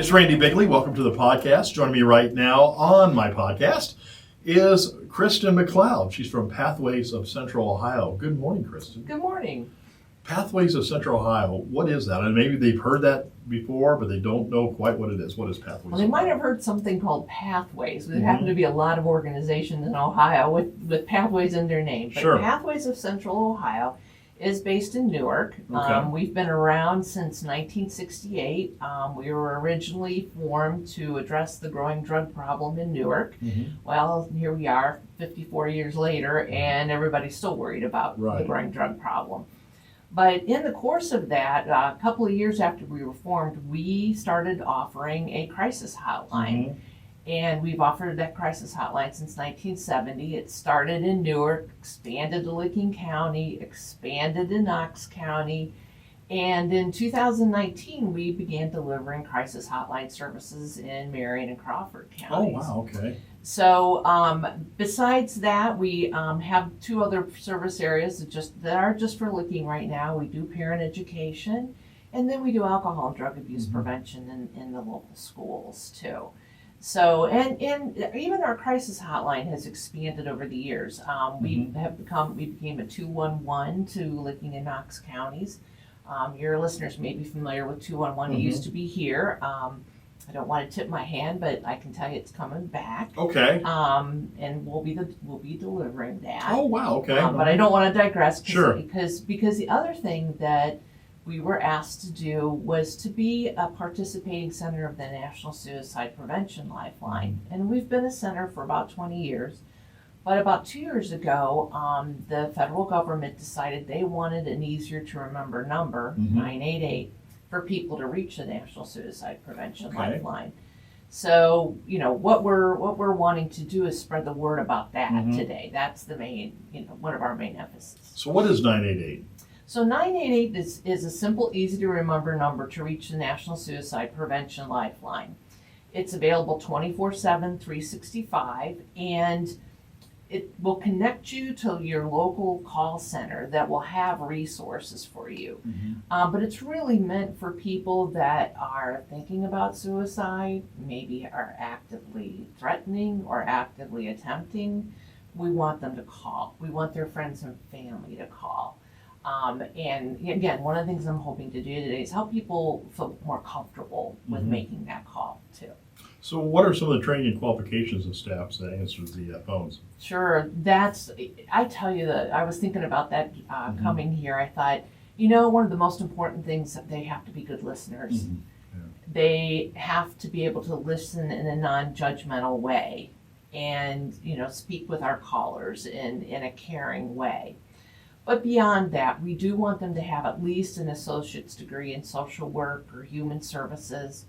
It's Randy Bigley. Welcome to the podcast. Joining me right now on my podcast is Kristen McLeod. She's from Pathways of Central Ohio. Good morning, Kristen. Good morning. Pathways of Central Ohio, what is that? And maybe they've heard that before, but they don't know quite what it is. What is Pathways? Well, they might have heard something called Pathways. There happen to be a lot of organizations in Ohio with Pathways in their name. But Sure. Pathways of Central Ohio is based in Newark. Okay. We've been around since 1968. We were originally formed to address the growing drug problem in Newark. Well, here we are 54 years later, and everybody's still worried about the Right. growing drug problem. But in the course of that, a couple of years after we were formed, we started offering a crisis hotline. And we've offered that crisis hotline since 1970. It started in Newark, expanded to Licking County, expanded to Knox County. And in 2019, we began delivering crisis hotline services in Marion and Crawford Oh, counties. wow, okay. So besides that, we have two other service areas that are just for Licking right now. We do parent education, and then we do alcohol and drug abuse prevention in the local schools too. So, and even our crisis hotline has expanded over the years. We became a 211 to Licking and Knox counties. Your listeners may be familiar with 211. It used to be here. I don't want to tip my hand, but I can tell you it's coming back. Okay. And we'll be delivering that. Oh, wow, okay. But I don't want to digress. Sure. Because the other thing that we were asked to do was to be a participating center of the National Suicide Prevention Lifeline. And we've been a center for about 20 years. But about 2 years ago, the federal government decided they wanted an easier to remember number, 988, for people to reach the National Suicide Prevention Lifeline. So, what we're wanting to do is spread the word about that today. That's the main, one of our main emphasis. So what is 988? So 988 is a simple, easy to remember number to reach the National Suicide Prevention Lifeline. It's available 24/7, 365, and it will connect you to your local call center that will have resources for you. But it's really meant for people that are thinking about suicide, maybe are actively threatening or actively attempting. We want them to call. We want their friends and family to call. And again, one of the things I'm hoping to do today is help people feel more comfortable with making that call too. So what are some of the training and qualifications of staffs that answer the phones? Sure, I tell you that I was thinking about that coming here. I thought, one of the most important things that they have to be good listeners. They have to be able to listen in a non-judgmental way and, speak with our callers in a caring way. But beyond that, we do want them to have at least an associate's degree in social work or human services.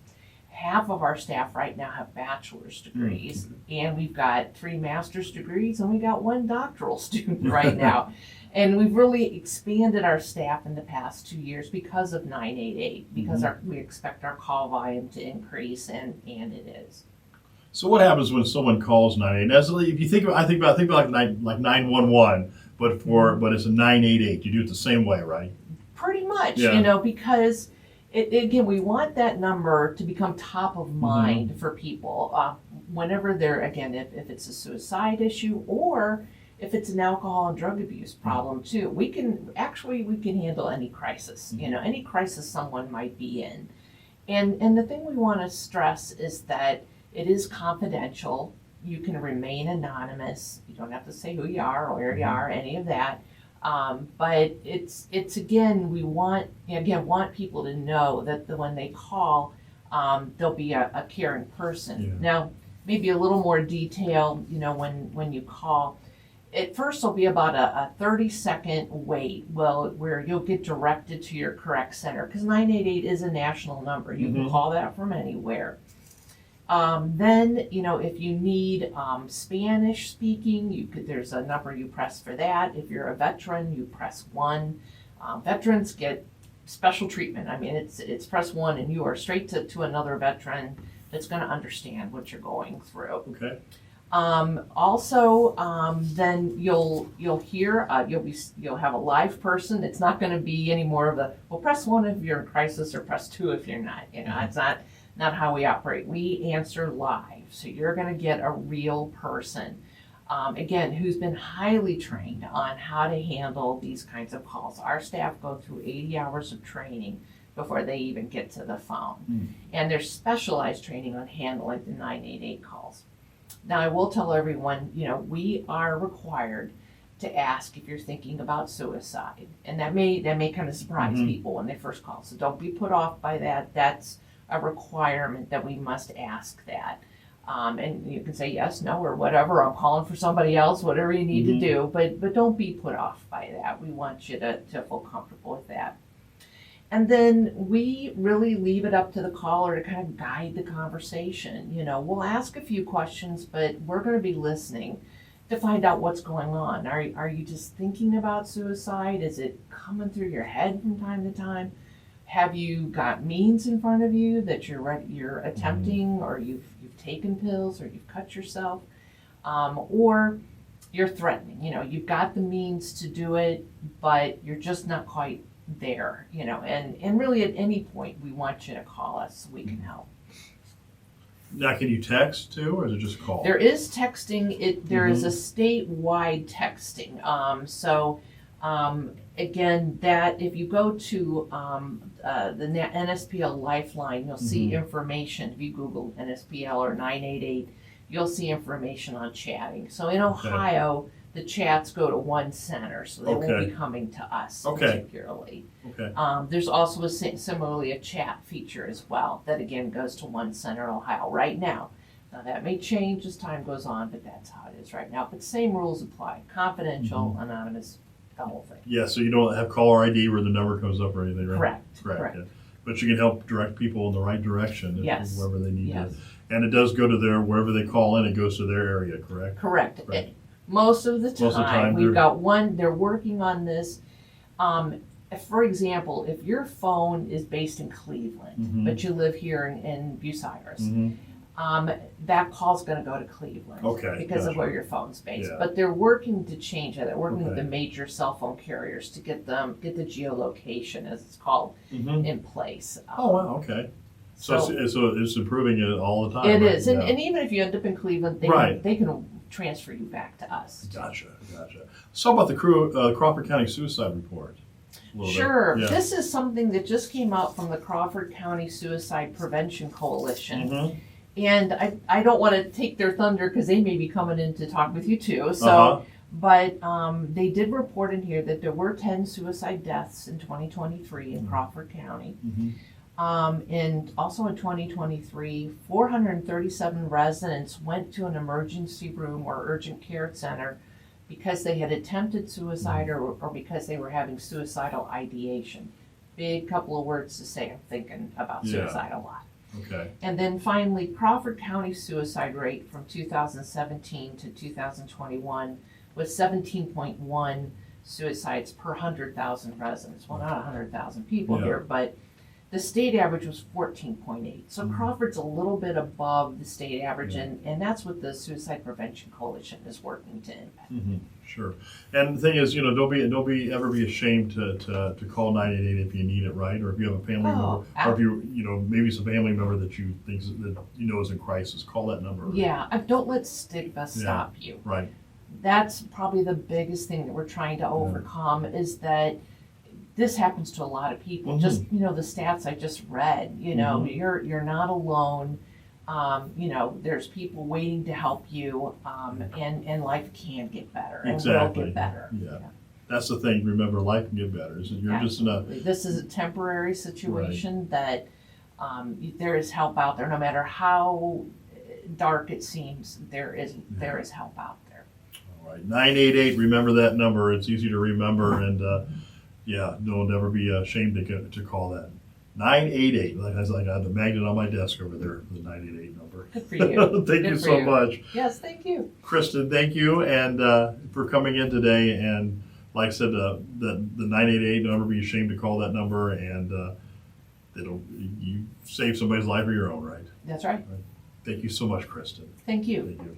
Half of our staff right now have bachelor's degrees, and we've got 3 master's degrees, and we got 1 doctoral student right now. And we've really expanded our staff in the past 2 years because of 988, because we expect our call volume to increase, and it is. So what happens when someone calls 988? As if you think about, I think about like 911, but it's a 988. You do it the same way, right? Pretty much, Yeah. because again, we want that number to become top of mind for people whenever they're, again, if it's a suicide issue or if it's an alcohol and drug abuse problem too. We can handle any crisis, any crisis someone might be in. And the thing we want to stress is that it is confidential. You can remain anonymous. You don't have to say who you are or where you are, any of that. But it's again, we want people to know that when they call, there'll be a caring person. Yeah. Now, maybe a little more detail, when you call. At first, there'll be about a 30-second wait, where you'll get directed to your correct center, because 988 is a national number. You can call that from anywhere. Then, if you need Spanish speaking, there's a number you press for that. If you're a veteran, you press 1. Veterans get special treatment. I mean, it's press 1 and you are straight to another veteran that's going to understand what you're going through. Okay. Then you'll hear, you'll have a live person. It's not going to be any more of a, well, press 1 if you're in crisis or press 2 if you're not. It's not how we operate. We answer live, so you're gonna get a real person, again, who's been highly trained on how to handle these kinds of calls. Our staff go through 80 hours of training before they even get to the phone. And there's specialized training on handling the 988 calls. Now, I will tell everyone, we are required to ask if you're thinking about suicide. And that may kind of surprise people when they first call. So don't be put off by that. That's a requirement that we must ask that. And you can say yes, no, or whatever. I'm calling for somebody else, whatever you need to do. But don't be put off by that. We want you to feel comfortable with that. And then we really leave it up to the caller to kind of guide the conversation. We'll ask a few questions, but we're going to be listening to find out what's going on. Are you just thinking about suicide? Is it coming through your head from time to time? Have you got means in front of you that you're attempting, or you've taken pills, or you've cut yourself, or you're threatening? You've got the means to do it, but you're just not quite there, and really at any point we want you to call us so we can help. Now, can you text too, or is it just call? There is texting. There is a statewide texting. Again, that if you go to the NSPL Lifeline, you'll see information. If you Google NSPL or 988, you'll see information on chatting. So in Ohio, the chats go to one center, so they won't be coming to us particularly. There's also similarly a chat feature as well that again goes to one center in Ohio right now. Now that may change as time goes on, but that's how it is right now. But same rules apply: confidential, anonymous, the whole thing. Yeah, so you don't have caller ID where the number comes up or anything, right? Correct. Yeah. But you can help direct people in the right direction wherever they need Yes. to. And it does go to wherever they call in, it goes to their area, correct? Correct. Right. Most of the time we've they're- got one, they're working on this. For example, if your phone is based in Cleveland, but you live here in Bucyrus, that call's gonna go to Cleveland. Because of where your phone's based. Yeah. But they're working to change that. They're working with the Okay. major cell phone carriers to get the geolocation, as it's called, in place. Oh, wow, okay. So it's improving it all the time. It right? is, Yeah. and even if you end up in Cleveland, they can transfer you back to us. Gotcha. So about the Crawford County Suicide Report. A little bit. Sure. Yeah. This is something that just came out from the Crawford County Suicide Prevention Coalition. And I don't want to take their thunder because they may be coming in to talk with you too. So, but they did report in here that there were 10 suicide deaths in 2023 in Crawford County. And also in 2023, 437 residents went to an emergency room or urgent care center because they had attempted suicide or because they were having suicidal ideation. Big couple of words to say, I'm thinking about suicide a lot. Okay. And then finally, Crawford County suicide rate from 2017 to 2021 was 17.1 suicides per 100,000 residents. Well, not 100,000 people here, but the state average was 14.8. So Crawford's a little bit above the state average, and that's what the Suicide Prevention Coalition is working to impact. Sure. And the thing is, don't be ever be ashamed to call 988 if you need it, right? Or if you have a family member, or if you maybe it's a family member that you think that is in crisis, call that number. Yeah, don't let stigma stop you. Right. That's probably the biggest thing that we're trying to overcome is that this happens to a lot of people. Just the stats I just read. You're not alone. There's people waiting to help you, and life can get better and will get better. Yeah. That's the thing. Remember, life can get better. You're just in a. This is a temporary situation that there is help out there. No matter how dark it seems, there is help out there. All right, 988. Remember that number. It's easy to remember, and don't ever be ashamed to call that. 988. Like I have the magnet on my desk over there, the 988 number. Good for you. Thank you so much. Yes, thank you. Kristen, thank you, and for coming in today. And like I said, the 988, don't ever be ashamed to call that number, and you save somebody's life or your own, right? That's right. Thank you so much, Kristen. Thank you. Thank you.